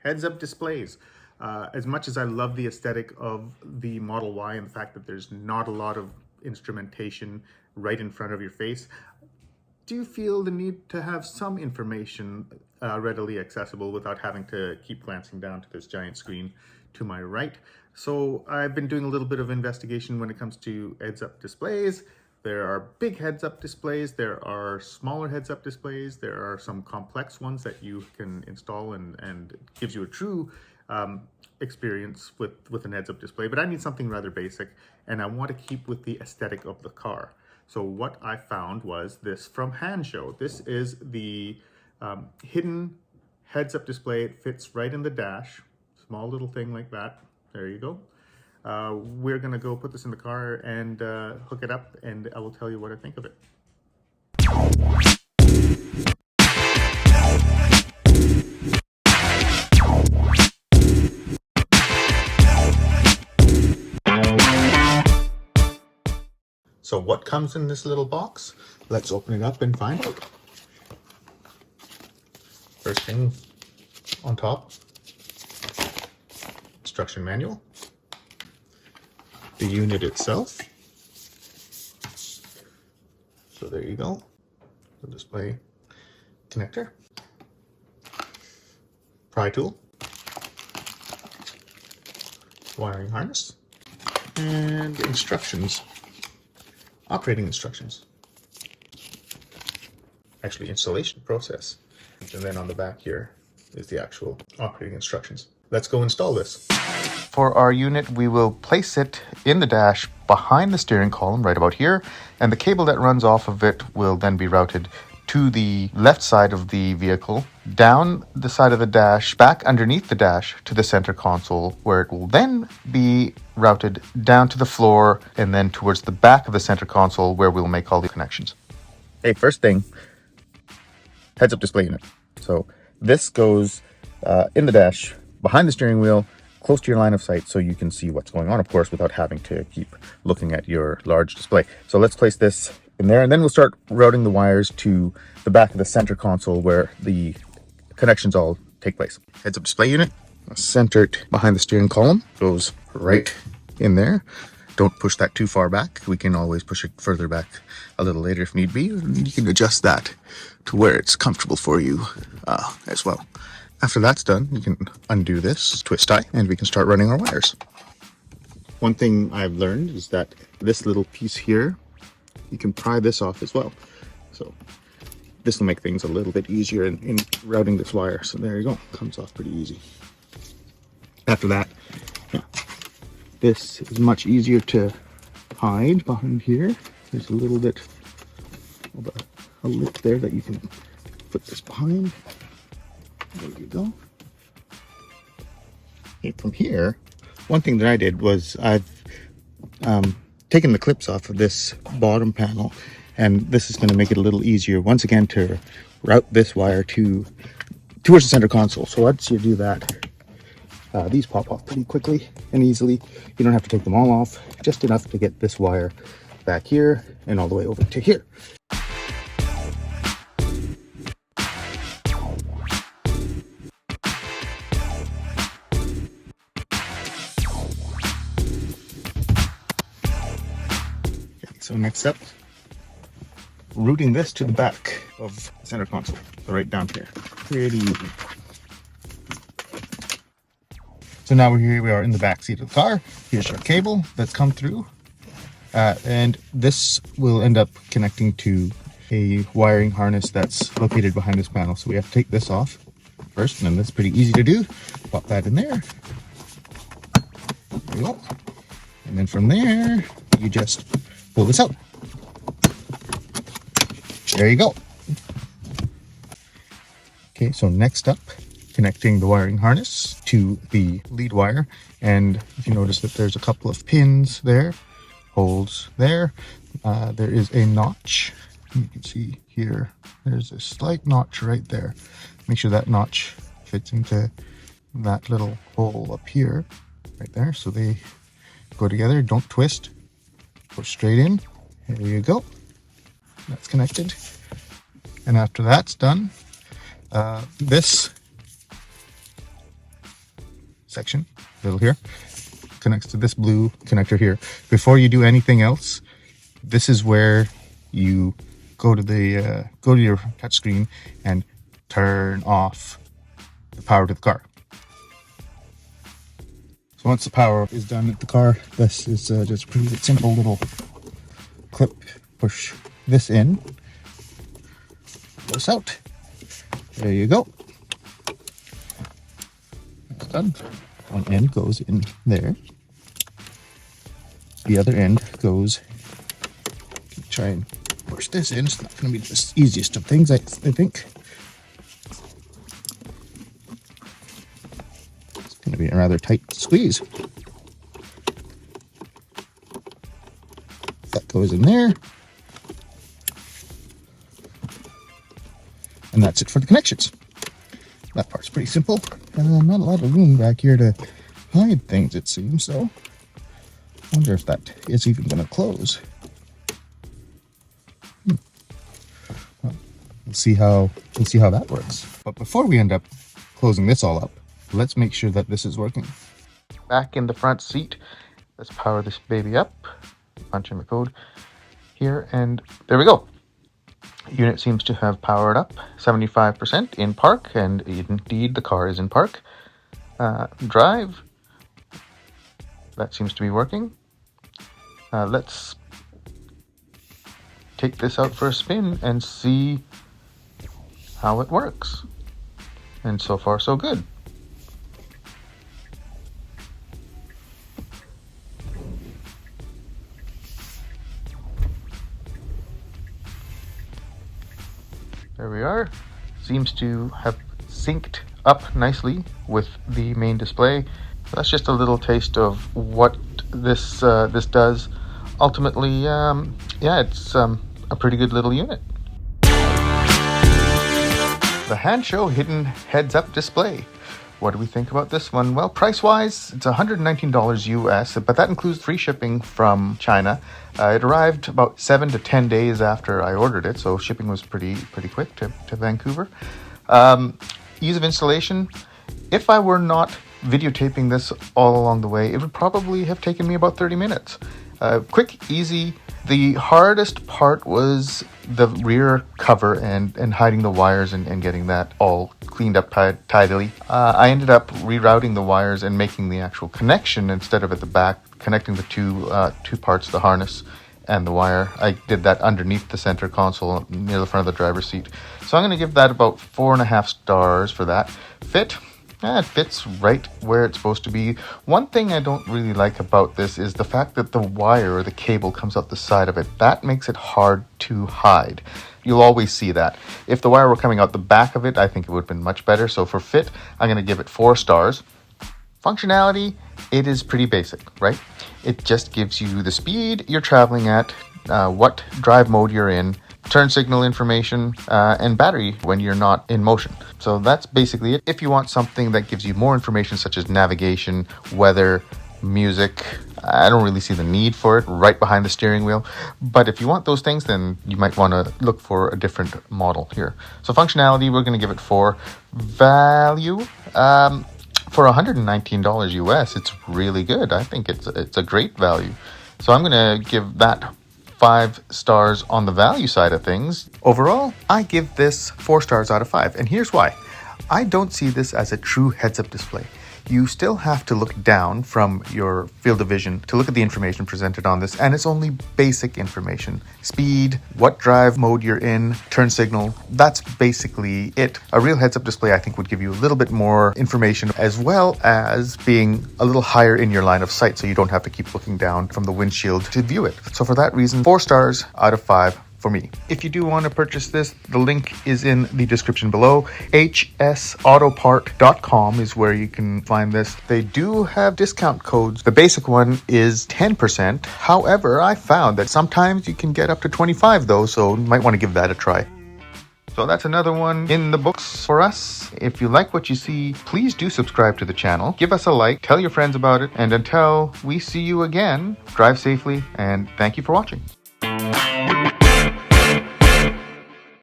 Heads-up displays. As much as I love the aesthetic of the Model Y and the fact that there's not a lot of instrumentation right in front of your face, do feel the need to have some information readily accessible without having to keep glancing down to this giant screen to my right. So I've been doing a little bit of investigation when it comes to heads-up displays. There are big heads-up displays, there are smaller heads-up displays, there are some complex ones that you can install and it gives you a true experience with an heads-up display, but I need something rather basic and I want to keep with the aesthetic of the car. So what I found was this from Hansshow. This is the hidden heads-up display. It fits right in the dash, small little thing like that. There you go. We're gonna go put this in the car and hook it up, and I will tell you what I think of it. So what comes in this little box? Let's open it up and find out. First thing on top, instruction manual, the unit itself. So there you go, the display connector, pry tool, wiring harness, and instructions. Operating instructions. Actually, installation process. And then on the back here is the actual operating instructions. Let's go install this. For our unit, we will place it in the dash behind the steering column right about here, and the cable that runs off of it will then be routed to the left side of the vehicle, down the side of the dash, back underneath the dash to the center console, where it will then be routed down to the floor and then towards the back of the center console where we'll make all the connections. Hey, first thing, heads-up display unit. So this goes in the dash, behind the steering wheel, close to your line of sight so you can see what's going on, of course, without having to keep looking at your large display. So let's place this in there, and then we'll start routing the wires to the back of the center console where the connections all take place. Heads-up display unit, centered behind the steering column, goes right in there. Don't push that too far back. We can always push it further back a little later if need be. You can adjust that to where it's comfortable for you as well. After that's done, you can undo this twist tie and we can start running our wires. One thing I've learned is that this little piece here, you can pry this off as well. So this will make things a little bit easier in routing this wire. So there you go, comes off pretty easy. After that, yeah, this is much easier to hide behind here. There's a little bit of a lip there that you can put this behind. There you go. Okay, from here, one thing that I did was I've taken the clips off of this bottom panel, and this is going to make it a little easier once again to route this wire towards the center console. So once you do that, these pop off pretty quickly and easily. You don't have to take them all off, just enough to get this wire back here and all the way over to here. So next up, routing this to the back of the center console, so right down here. Pretty easy. So now here we are in the back seat of the car. Here's our cable that's come through. And this will end up connecting to a wiring harness that's located behind this panel. So we have to take this off first, and then that's pretty easy to do. Pop that in there. There you go. And then from there, you just pull this out. There you go. Okay, so next up, connecting the wiring harness to the lead wire. And if you notice that there's a couple of pins there, holes there. There is a notch. You can see here, there's a slight notch right there. Make sure that notch fits into that little hole up here, right there. So they go together, don't twist, go straight in. There you go. That's connected. And after that's done, this section, little here, connects to this blue connector here. Before you do anything else, this is where you go to your touchscreen and turn off the power to the car. So once the power is done at the car, this is just a pretty simple little clip. Push this in, this out. There you go. That's done. One end goes in there. The other end goes. Try and push this in. It's not going to be the easiest of things, I think. It's going to be a rather tight squeeze. That goes in there. And that's it for the connections. That part's pretty simple. Not a lot of room back here to hide things, it seems, so I wonder if that is even going to close. Well, we'll see how that works. But before we end up closing this all up, let's make sure that this is working. Back in the front seat, let's power this baby up. Punch in the code here, and there we go. Unit seems to have powered up 75% in park, and indeed the car is in park. Drive, that seems to be working. Let's take this out for a spin and see how it works. And so far so good. There we are. Seems to have synced up nicely with the main display. That's just a little taste of what this does. Ultimately, yeah, it's a pretty good little unit. The Hansshow hidden heads-up display. What do we think about this one? Well, price-wise, it's $119 US, but that includes free shipping from China. It arrived about 7 to 10 days after I ordered it, so shipping was pretty quick to Vancouver. Ease of installation. If I were not videotaping this all along the way, it would probably have taken me about 30 minutes. Quick, easy. The hardest part was the rear cover and hiding the wires and getting that all cleaned up tidily. I ended up rerouting the wires and making the actual connection instead of at the back, connecting the two parts, the harness and the wire. I did that underneath the center console near the front of the driver's seat. So I'm going to give that about 4.5 stars for that. Fit. It fits right where it's supposed to be. One thing I don't really like about this is the fact that the wire or the cable comes out the side of it. That makes it hard to hide. You'll always see that. If the wire were coming out the back of it, I think it would have been much better. So for fit, I'm going to give it 4 stars. Functionality, it is pretty basic, right? It just gives you the speed you're traveling at, what drive mode you're in, turn signal information, and battery when you're not in motion. So that's basically it. If you want something that gives you more information such as navigation, weather, music, I don't really see the need for it right behind the steering wheel. But if you want those things, then you might want to look for a different model here. So functionality, we're going to give it 4. Value, for $119 US, it's really good. I think it's a great value. So I'm going to give that 5 stars on the value side of things. Overall, I give this 4 stars out of 5, and here's why. I don't see this as a true heads-up display. You still have to look down from your field of vision to look at the information presented on this, and it's only basic information. Speed, what drive mode you're in, turn signal, that's basically it. A real heads-up display, I think, would give you a little bit more information, as well as being a little higher in your line of sight, so you don't have to keep looking down from the windshield to view it. So for that reason, 4 stars out of 5 for me. If you do want to purchase this, the link is in the description below. HSAutopart.com is where you can find this. They do have discount codes. The basic one is 10%. However, I found that sometimes you can get up to 25 though, so you might want to give that a try. So that's another one in the books for us. If you like what you see, please do subscribe to the channel. Give us a like, tell your friends about it, and until we see you again, drive safely, and thank you for watching.